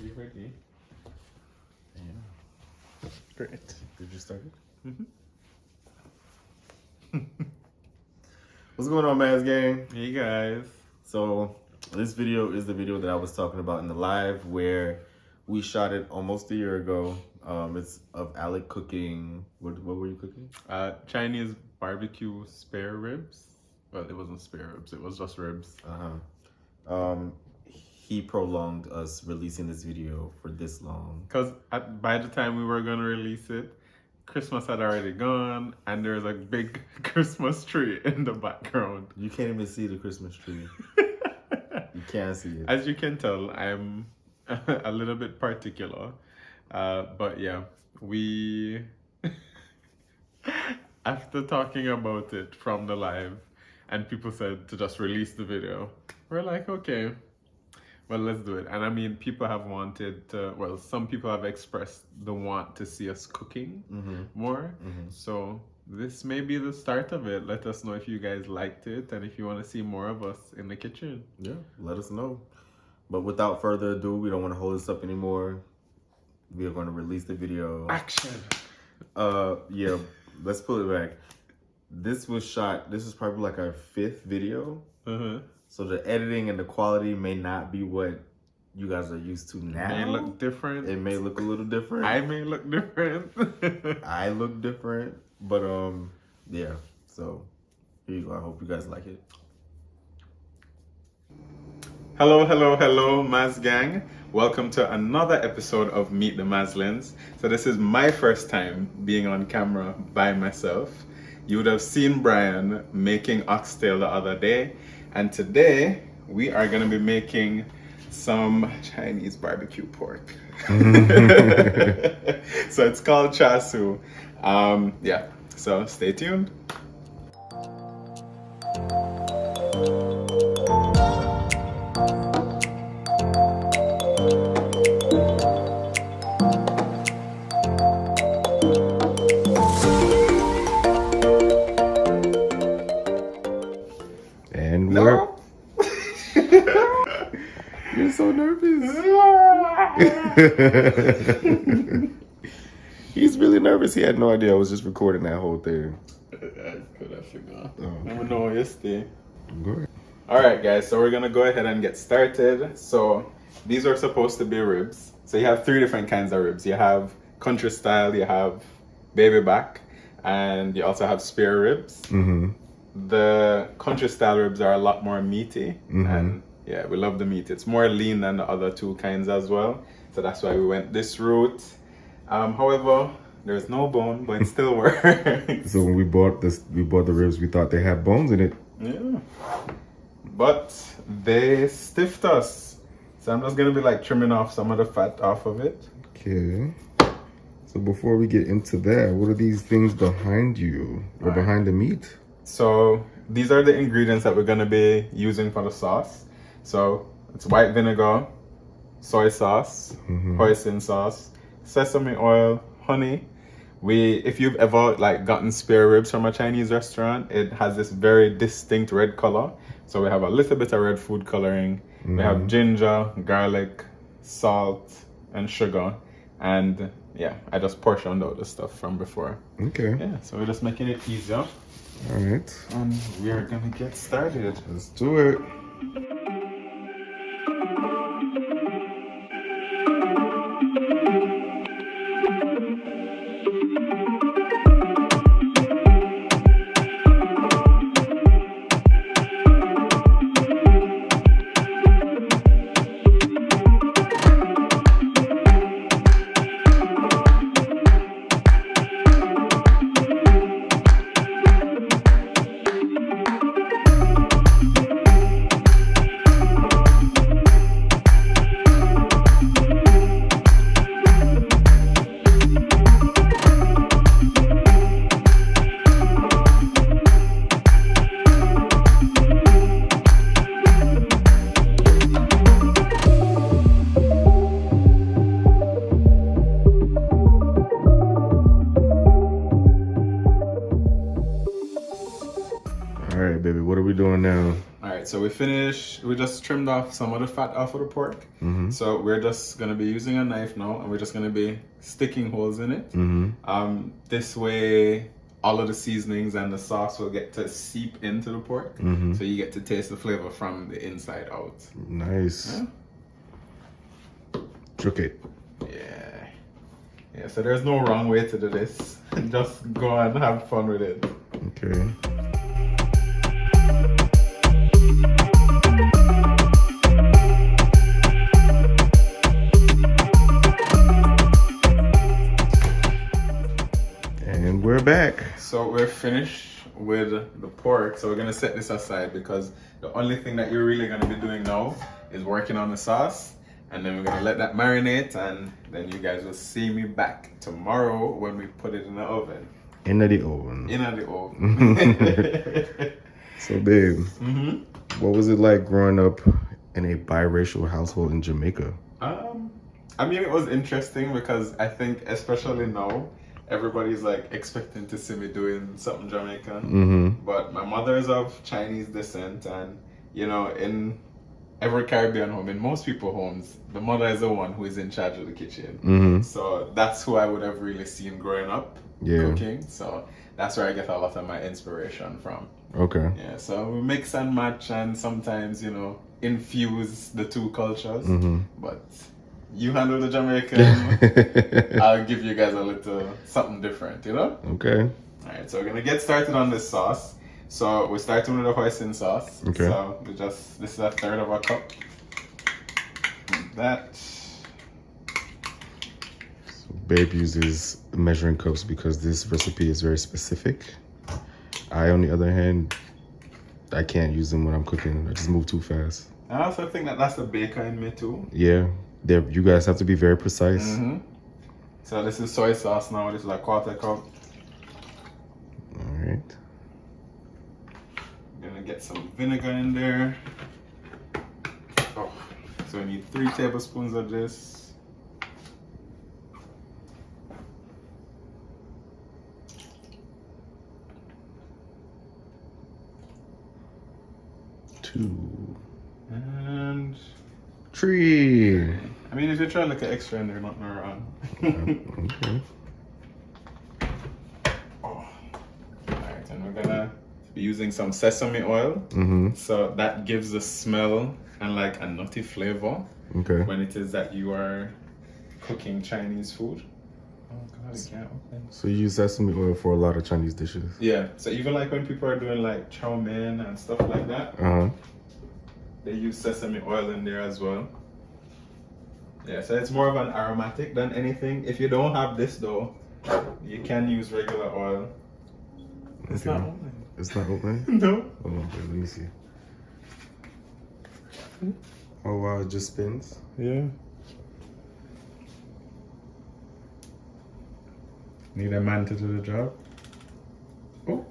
We ready? Yeah. Great. Did you start it? Mm-hmm. What's going on, Mazgang? Hey guys. So this video is the video that I was talking about in the live where we shot it almost a year ago. It's of Alec cooking. What were you cooking? Chinese barbecue spare ribs. Well, it wasn't spare ribs. It was just ribs. He prolonged us releasing this video for this long. Because by the time we were going to release it, Christmas had already gone, and there's a big Christmas tree in the background. You can't even see the Christmas tree. You can't see it. As you can tell, I'm a little bit particular. But yeah, we... After talking about it from the live, and people said to just release the video, we're like, okay, well, let's do it. And I mean, people have wanted to, well, some people have expressed the want to see us cooking more. So this may be the start of it. Let us know if you guys liked it and if you want to see more of us in the kitchen. Yeah, let us know. But without further ado, we don't want to hold this up anymore. We are going to release the video. Action! Yeah, let's pull it back. This was shot, this is probably like our 5th video. So the editing and the quality may not be what you guys are used to now. It may look different. It may look a little different. I may look different. I look different. But yeah. So here you go. I hope you guys like it. Hello, Mazgang. Welcome to another episode of Meet the Mazelins. So this is my first time being on camera by myself. You would have seen Brian making oxtail the other day. And today, we are going to be making some Chinese barbecue pork. So it's called Char. Yeah, so stay tuned. And No. You're so nervous. He's really nervous. He had no idea I was just recording that whole thing. I could have forgot. Oh. Never know yesterday. Go ahead. Alright guys, so we're gonna go ahead and get started. So these are supposed to be ribs. So you have 3 different kinds of ribs. You have country style, you have baby back, and you also have spare ribs. The country style ribs are a lot more meaty, and yeah, we love the meat. It's more lean than the other 2 kinds as well. So that's why we went this route. However, there's no bone, but it still works. So when we bought the ribs, we thought they had bones in it. Yeah. But they stiffed us. So I'm just gonna be like trimming off some of the fat off of it. Okay. So before we get into that, what are these things behind you? Or behind the meat? So these are the ingredients that we're gonna be using for the sauce. So it's white vinegar, soy sauce, hoisin sauce, sesame oil, honey. If you've ever like gotten spare ribs from a Chinese restaurant, it has this very distinct red color. So we have a little bit of red food coloring. We have ginger, garlic, salt, and sugar. And yeah, I just portioned out the stuff from before. Okay. Yeah, so we're just making it easier. All right. And we are gonna get started. Let's do it. right, so we finished. We just trimmed off some of the fat off of the pork. So we're just gonna be using a knife now, and we're just gonna be sticking holes in it. This way, all of the seasonings and the sauce will get to seep into the pork, so you get to taste the flavor from the inside out. Nice. Chook it. Yeah, so there's no wrong way to do this. Just go and have fun with it. Okay. And we're back. So we're finished with the pork. So we're gonna set this aside because the only thing that you're really gonna be doing now is working on the sauce. And then we're gonna let that marinate, and then you guys will see me back tomorrow when we put it in the oven. In the oven. In the oven. So, babe, what was it like growing up in a biracial household in Jamaica? I mean, it was interesting because I think, especially now, everybody's like expecting to see me doing something Jamaican. But my mother is of Chinese descent, and you know, in every Caribbean home, in most people's homes, the mother is the one who is in charge of the kitchen. So that's who I would have really seen growing up cooking. So that's where I get a lot of my inspiration from. Okay. Yeah, so we mix and match and sometimes, you know, infuse the two cultures. But you handle the Jamaican, I'll give you guys a little something different, you know? Okay. All right, so we're going to get started on this sauce. So we're starting with the hoisin sauce. Okay. So this is a third of a cup. That. So babe uses measuring cups because this recipe is very specific. I, on the other hand, I can't use them when I'm cooking. I just move too fast. I also think that that's the baker in me too. Yeah, you guys have to be very precise. So this is soy sauce now. This is a quarter cup. All right. Gonna get some vinegar in there. Oh, so we need 3 tablespoons of this. Two. And 3. I mean, if you're trying to look at extra in there, nothing wrong. Okay. Oh. Alright, and we're gonna be using some sesame oil. So that gives the smell and like a nutty flavor when it is that you are cooking Chinese food. Oh god, I can't open. So you use sesame oil for a lot of Chinese dishes? Yeah, so even like when people are doing like chow mein and stuff like that, they use sesame oil in there as well. Yeah, so it's more of an aromatic than anything. If you don't have this though, you can use regular oil. It's not open. It's not open? No. Hold on, let me see. Oh wow, it just spins? Yeah. Need a man to do the job? Oh.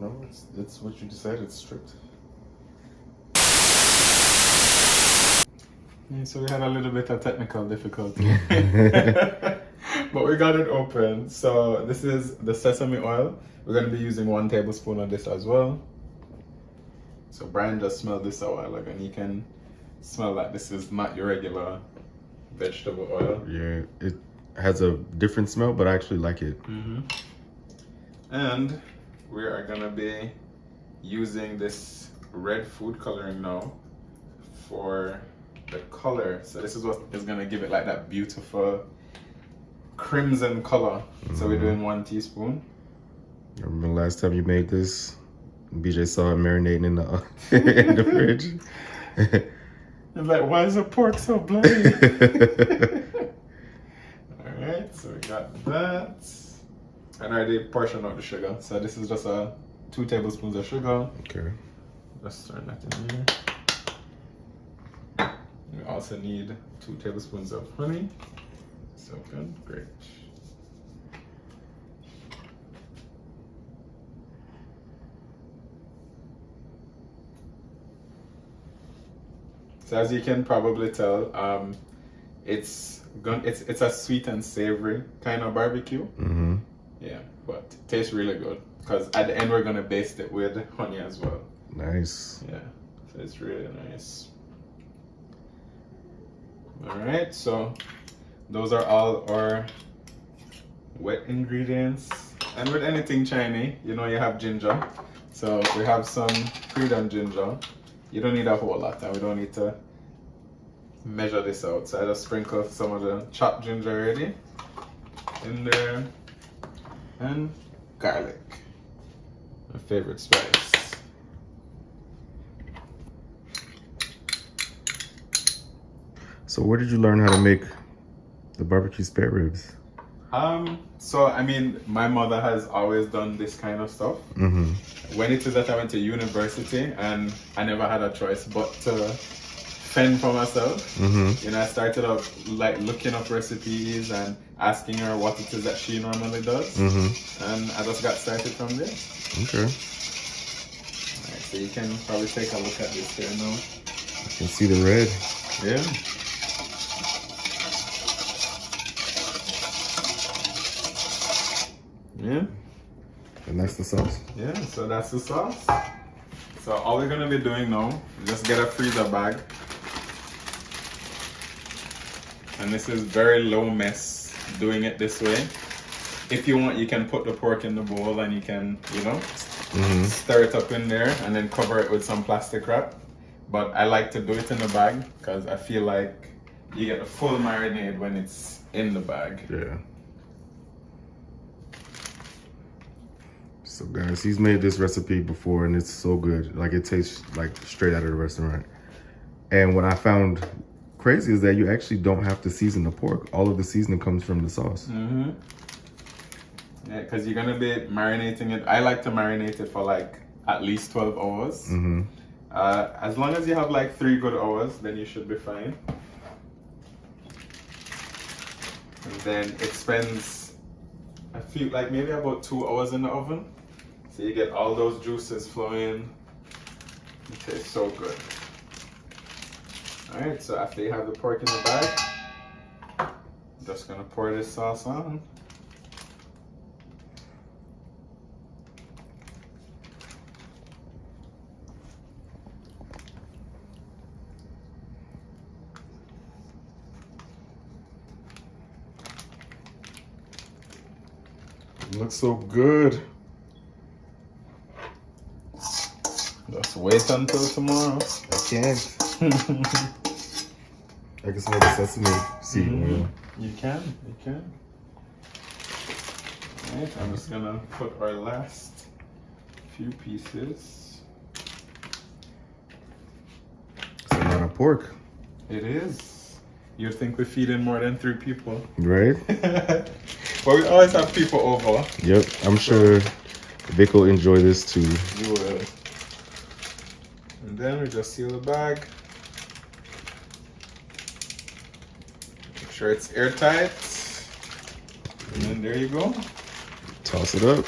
No, it's what you decided, it's stripped. Yeah, so we had a little bit of technical difficulty. But we got it open. So this is the sesame oil. We're going to be using 1 tablespoon of this as well. So Brian just smelled this a while ago, and you can smell that this is not your regular vegetable oil. Yeah, it has a different smell, but I actually like it. And we are going to be using this red food coloring now for the color. So this is what is going to give it like that beautiful crimson color. So we're doing 1 teaspoon. I remember last time you made this, BJ saw it marinating in the in the fridge. It's like, why is the pork so bloody? Alright, so we got that. And I already portioned out the sugar. So this is just 2 tablespoons of sugar. Okay. Just turn that in here. We also need 2 tablespoons of honey. So good, great. So as you can probably tell, it's a sweet and savory kind of barbecue. Yeah, but it tastes really good because at the end we're gonna baste it with honey as well. Nice. Yeah. So it's really nice. All right, so those are all our wet ingredients. And with anything Chinese, you know you have ginger. So we have some freedom ginger. You don't need a whole lot, and we don't need to measure this out. So I just sprinkle some of the chopped ginger already in there, and garlic, my favorite spice. So where did you learn how to make the barbecue spare ribs? So I mean, my mother has always done this kind of stuff. When it is that I went to university, and I never had a choice but to fend for myself. You know, I started up like looking up recipes and asking her what it is that she normally does, and I just got started from there. Okay. Alright, so you can probably take a look at this here now. You can see the red. Yeah. Yeah. And that's the sauce. Yeah, so that's the sauce. So all we're gonna be doing now, just get a freezer bag. And this is very low mess doing it this way. If you want, you can put the pork in the bowl and you can, you know, stir it up in there and then cover it with some plastic wrap. But I like to do it in the bag because I feel like you get a full marinade when it's in the bag. Yeah. So guys, he's made this recipe before and it's so good. Like it tastes like straight out of the restaurant. And what I found crazy is that you actually don't have to season the pork. All of the seasoning comes from the sauce. Yeah, because you're gonna be marinating it. I like to marinate it for like at least 12 hours. As long as you have like 3 good hours, then you should be fine. And then it spends, I feel like maybe about 2 hours in the oven. So you get all those juices flowing. It tastes so good. Alright, so after you have the pork in the bag, I'm just gonna pour this sauce on. It looks so good. Just wait until tomorrow. I can't. I can smell the sesame seed oil. You can. Alright, I'm just gonna put our last few pieces. It's a lot of pork. It is. You'd think we're feeding more than 3 people. Right? But we always have people over. Yep. I'm sure Vic will enjoy this too. You will. And then we just seal the bag. Make sure it's airtight. And then there you go. Toss it up.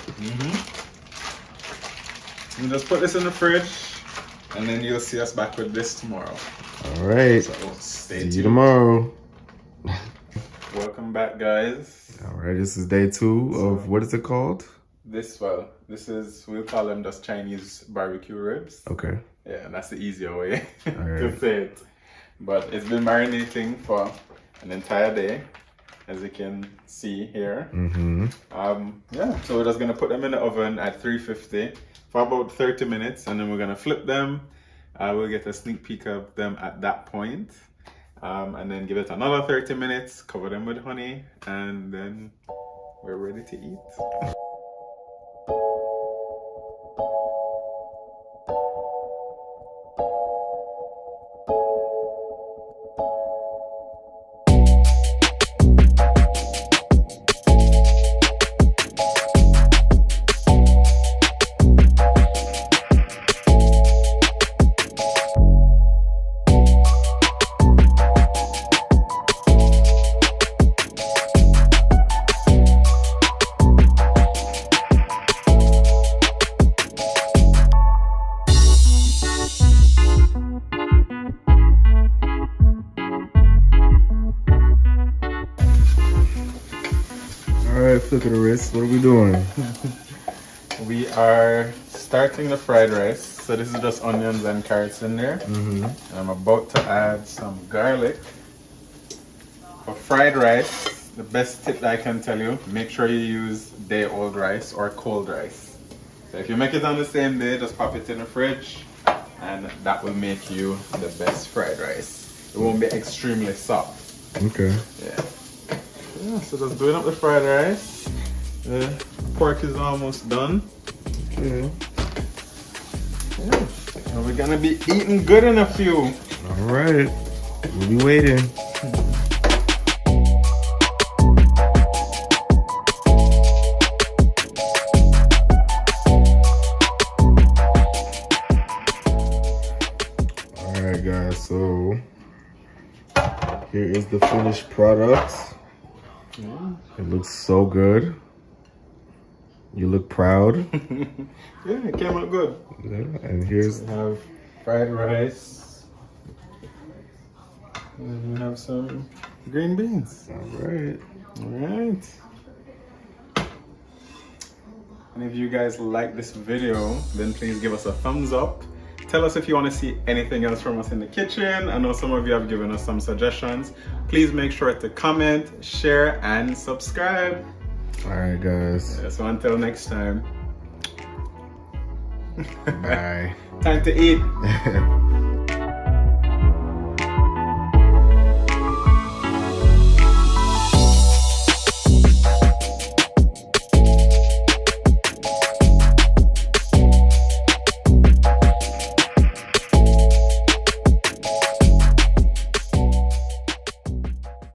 And just put this in the fridge. And then you'll see us back with this tomorrow. All right. So stay See tuned. you tomorrow. Welcome back, guys. All right. This is day 2 of, what is it called? This is, we'll call them just Chinese barbecue ribs. Okay. Yeah, that's the easier way Alright. to say it. But it's been marinating for an entire day, as you can see here. Yeah, so we're just gonna put them in the oven at 350 for about 30 minutes, and then we're gonna flip them. We'll get a sneak peek of them at that point. And then give it another 30 minutes, cover them with honey, and then we're ready to eat. Flick of the wrist. What are we doing? We are starting the fried rice. So this is just onions and carrots in there. Mm-hmm. And I'm about to add some garlic. For fried rice, the best tip that I can tell you, make sure you use day-old rice or cold rice. So if you make it on the same day, just pop it in the fridge and that will make you the best fried rice. It won't be extremely soft. Okay. Yeah, so just doing up the fried rice. The pork is almost done. Okay. Yeah. And we're gonna be eating good in a few. All right. We'll be waiting. All right, guys. So here is the finished product. It looks so good. You look proud. Yeah, it came out good. Yeah, and here's We have fried rice. And then we have some green beans. all right. Alright. And if you guys like this video, then please give us a thumbs up. Tell us if you want to see anything else from us in the kitchen. I know some of you have given us some suggestions. Please make sure to comment, share, and subscribe. All right, guys. So until next time. Bye. Time to eat.